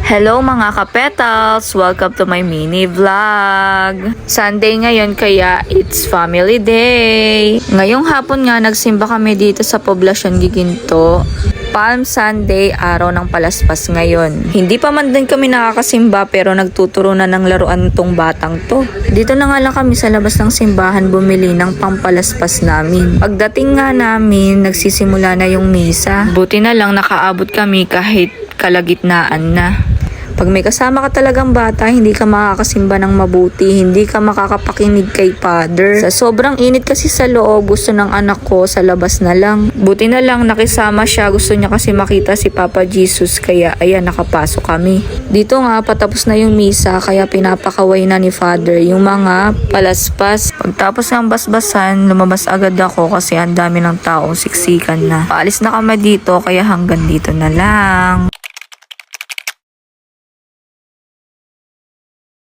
Hello mga kapetals! Welcome to my mini vlog! Sunday ngayon kaya it's family day! Ngayong hapon nga nagsimba kami dito sa Poblacion Giginto. Palm Sunday, araw ng palaspas ngayon. Hindi pa man din kami nakakasimba pero nagtuturo na ng laruan tong batang to. Dito na nga lang kami sa labas ng simbahan bumili ng pampalaspas namin. Pagdating nga namin, nagsisimula na yung misa. Buti na lang nakaabot kami kahit kalagitnaan na. Pag may kasama ka talagang bata, hindi ka makakasimba ng mabuti, hindi ka makakapakinig kay Father. Sa sobrang init kasi sa loob, gusto ng anak ko sa labas na lang. Buti na lang nakisama siya, gusto niya kasi makita si Papa Jesus, kaya ayan, nakapasok kami. Dito nga, patapos na yung misa, kaya pinapakaway na ni Father yung mga palaspas. Pagtapos ng basbasan, lumabas agad ako kasi ang dami ng taong siksikan na. Paalis na kami dito, kaya hanggang dito na lang.